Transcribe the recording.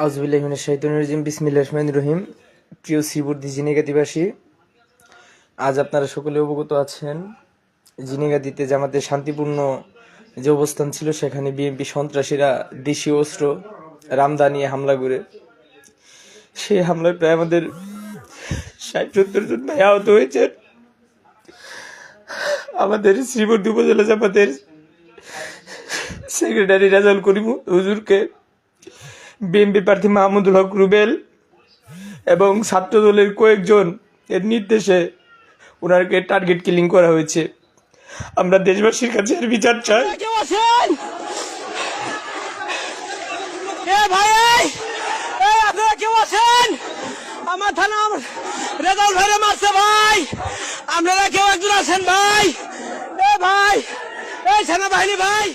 আউযুবিল্লাহি মিনাশ শাইতানির রাজিম। বিসমিল্লাহির রহমানির রহিম। প্রিয় শ্রীবর্ধী ঝিনাইগাতীবাসী, আজ আপনারা সকলে অবগত আছেন, ঝিনাইগাতীতে জামাতের শান্তিপূর্ণ যে অবস্থান ছিল সেখানে বিএনপি সন্ত্রাসীরা দেশীয় অস্ত্র রামদা নিয়ে হামলা করে, সেই হামলায় প্রায় আমাদের ৬০-৭০ জন ভাই আহত হয়েছে। আমাদের শ্রীবর্ধী উপজেলা জামাতের সেক্রেটারি রেজাউল করিম হুজুরকে বিএনপি প্রার্থী মাহমুদুল হক রুবেল এবং ছাত্র দলের কয়েকজন এর নির্দেশে ওনাকে টার্গেট কিলিং করা হয়েছে। আমরা দেশবাসীর কাছে এর বিচার চাই। আপনারা কেউ আছেন? আমার থানা রেজাউল ভাইরে মারছে ভাই, আপনারা কেউ একজন আছেন ভাই? ভাই এই সেনাবাহিনী ভাই।